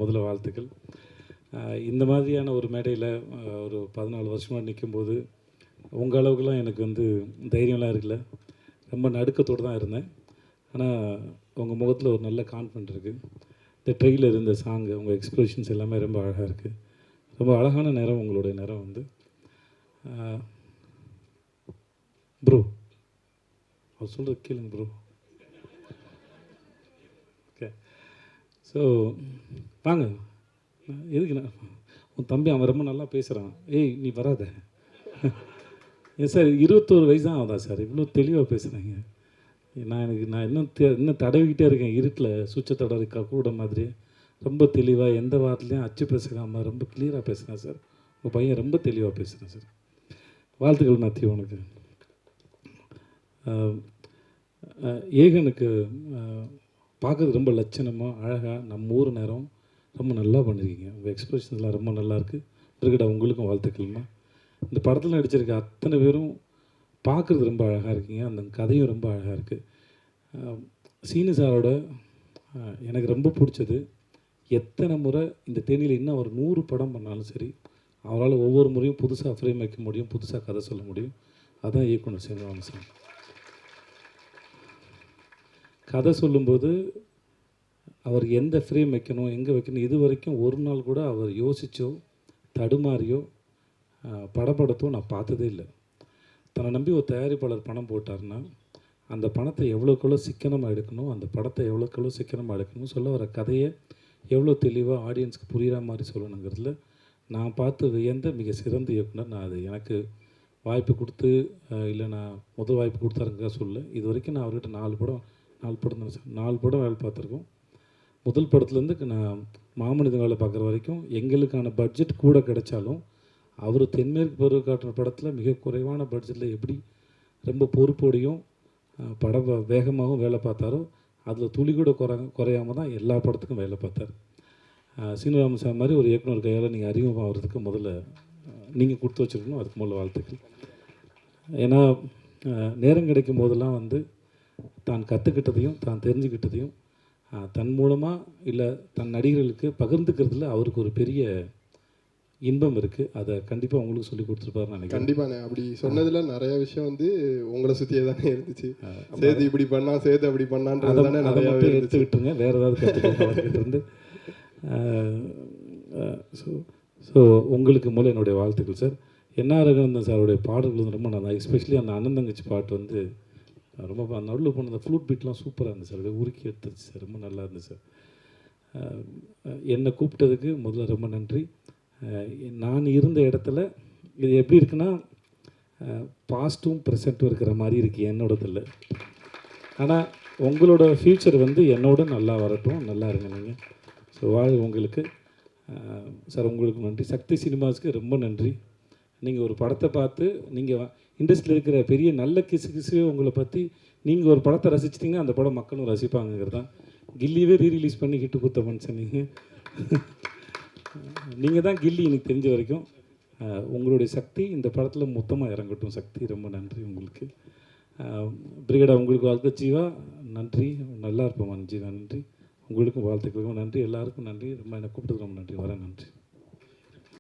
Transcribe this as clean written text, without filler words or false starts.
முதல்ல வாழ்த்துக்கள். இந்த மாதிரியான ஒரு மேடையில் ஒரு 14 வருஷமாக நிற்கும்போது உங்கள் அளவுக்குலாம் எனக்கு வந்து தைரியம்லாம் இருக்குல்ல. ரொம்ப நடுக்கத்தோடு தான் இருந்தேன். ஆனால் உங்கள் முகத்தில் ஒரு நல்ல கான்ஃபிடென்ட் இருக்குது. இந்த ட்ரெயிலர், இந்த சாங்கு, உங்கள் எக்ஸ்ப்ரெஷன்ஸ் எல்லாமே ரொம்ப அழகாக இருக்குது. ரொம்ப அழகான நேரம் உங்களுடைய நேரம் வந்து. ப்ரோ, அவர் சொல்கிறது கேளுங்க ப்ரோ. ஓகே, ஸோ வாங்க. எதுக்கு நான் உன் தம்பி அவன் ரொம்ப நல்லா பேசுகிறான். ஏய் நீ வராத. ஏன் சார் 21 வயசு தான் ஆகுதா சார்? இவ்வளோ தெளிவாக பேசுகிறேங்க. நான் இன்னும் தடவிக்கிட்டே இருக்கேன். இருட்டில் சுவிட்சை தடவை கூட மாதிரி ரொம்ப தெளிவாக எந்த வார்த்தையும் அச்சு பேசுகாமல் ரொம்ப கிளியராக பேசுகிறேன் சார். உங்கள் பையன் ரொம்ப தெளிவாக பேசுகிறேன் சார். வாழ்த்துக்கள் மேத்யூ உனக்கு. ஏகனுக்கு பார்க்குறது ரொம்ப லட்சணமாக அழகாக நம்ம ஊர் நேரம் ரொம்ப நல்லா பண்ணியிருக்கீங்க. உங்கள் எக்ஸ்ப்ரெஷன்ஸ்லாம் ரொம்ப நல்லாயிருக்கு. இருக்கடா, உங்களுக்கும் வாழ்த்துக்கள்மா. இந்த படத்தில் நடிச்சிருக்க அத்தனை பேரும் பார்க்குறது ரொம்ப அழகாக இருக்கீங்க. அந்த கதையும் ரொம்ப அழகாக இருக்குது. சீனு சாரோட எனக்கு ரொம்ப பிடிச்சது, எத்தனை முறை இந்த தேனியில் இன்னும் அவர் 100 படம் பண்ணாலும் சரி, அவரால் ஒவ்வொரு முறையும் புதுசாக ஃப்ரேம் வைக்க முடியும், புதுசாக கதை சொல்ல முடியும். அதுதான் இயக்குனர் சீனிவாசன். கதை சொல்லும்போது அவர் எந்த ஃப்ரேம் வைக்கணும், எங்கே வைக்கணும், இது வரைக்கும் ஒரு நாள் கூட அவர் யோசித்தோ தடுமாறியோ படப்படத்தோ நான் பார்த்ததே இல்லை. தன்னை நம்பி ஒரு தயாரிப்பாளர் பணம் போட்டார்னா அந்த பணத்தை எவ்வளோக்கெவ்வளோ சிக்கனமாக எடுக்கணும், அந்த படத்தை எவ்வளோக்கெவ்வளோ சிக்கனமாக எடுக்கணும், சொல்ல வர கதையை எவ்வளோ தெளிவாக ஆடியன்ஸ்க்கு புரிகிற மாதிரி சொல்லணுங்கிறதுல நான் பார்த்து வியந்த மிக சிறந்த இயக்குனர். நான் அது எனக்கு வாய்ப்பு கொடுத்து இல்லை நான் முதல் வாய்ப்பு கொடுத்தாருங்க சொல்ல. இது வரைக்கும் நான் அவர்கிட்ட 4 படம் வேலை பார்த்துருக்கோம். முதல் படத்துலேருந்து நான் மாமனிதன் வேலை பார்க்குற வரைக்கும் எங்களுக்கான பட்ஜெட் கூட கிடைச்சாலும் அவர் தென்மேற்கு பருவக்காற்று படத்தில் மிக குறைவான பட்ஜெட்டில் எப்படி ரொம்ப பொறுப்போடையும் படம் வேகமாகவும் வேலை பார்த்தாரோ அதில் துளி கூட குறையாமல் தான் எல்லா படத்துக்கும் வேலை பார்த்தார். சீனிவாசன் சார் மாதிரி ஒரு இயக்குனர் கையால் நீங்கள் அறிமுகமாகிறதுக்கு முதல்ல நீங்கள் கொடுத்து வச்சுருக்கணும். அதுக்கு முதல்ல வாழ்த்துக்கள். ஏன்னா நேரம் கிடைக்கும் போதெல்லாம் வந்து தான் கற்றுக்கிட்டதையும் தான் தெரிஞ்சுக்கிட்டதையும் தன் மூலமாக இல்லை தன் நடிகர்களுக்கு பகிர்ந்துக்கிறதுல அவருக்கு ஒரு பெரிய இன்பம் இருக்குது. அதை கண்டிப்பாக உங்களுக்கு சொல்லி கொடுத்துருப்பாருன்னு நினைக்கிறேன். கண்டிப்பாண்ணே. அப்படி சொன்னதில் நிறைய விஷயம் வந்து உங்களை சுற்றியே தானே இருந்துச்சு. சேது இப்படி பண்ணா, சேது அப்படி பண்ணான்றது தானே நிறையா எடுத்துக்கிட்டுருங்க. வேறு ஏதாவது கற்றுக்கிட்டு இருந்து. ஸோ உங்களுக்கு மூலம் என்னுடைய வாழ்த்துக்கள் சார். என்ஆர் ரகுநந்தன் சாருடைய பாடல்கள் வந்து ரொம்ப நல்லா, எஸ்பெஷலி அந்த அண்ணன் தங்கச்சி பாட்டு வந்து ரொம்ப நடுவில் போன அந்த ஃப்ளூட் பீட்லாம் சூப்பராக இருந்துச்சு சார். அப்படியே உருக்கி எடுத்துச்சு சார். ரொம்ப நல்லா இருந்துச்சு சார். என்னை கூப்பிட்டதுக்கு முதல்ல ரொம்ப நன்றி. நான் இருந்த இடத்துல இது எப்படி இருக்குன்னா பாஸ்ட்டும் ப்ரெசண்ட்டும் இருக்கிற மாதிரி இருக்குது என்னோடதில்லை. ஆனால் உங்களோட ஃப்யூச்சர் வந்து என்னோட நல்லா வரட்டும், நல்லா இருங்க நீங்கள். ஸோ உங்களுக்கு சார் உங்களுக்கு நன்றி. சக்தி சினிமாஸுக்கு ரொம்ப நன்றி. நீங்கள் ஒரு படத்தை பார்த்து நீங்கள் இண்டஸ்ட்ரியில் இருக்கிற பெரிய நல்ல கிசுவே உங்களை பற்றி நீங்கள் ஒரு படத்தை ரசிச்சிட்டிங்கன்னா அந்த படம் மக்களும் ரசிப்பாங்கிறது தான். கில்லியவே ரீரிலீஸ் பண்ணி ஹிட்டு கொடுத்த மனுஷன் நீங்கள் தான் கில்லி எனக்கு தெரிஞ்ச வரைக்கும். உங்களுடைய சக்தி இந்த படத்தில் மொத்தமாக இறங்கட்டும். சக்தி ரொம்ப நன்றி உங்களுக்கு. பிரிகேடா உங்களுக்கு வாழ்க்கை. ஜீவா நன்றி, நல்லா இருப்போம் ஜீவா. நன்றி. உங்களுக்கும் வாழ்த்துக்களுக்கும் நன்றி. எல்லாருக்கும் நன்றி. ரொம்ப என்னை கூப்பிட்டதுக்கு ரொம்ப நன்றி. வரேன். நன்றி.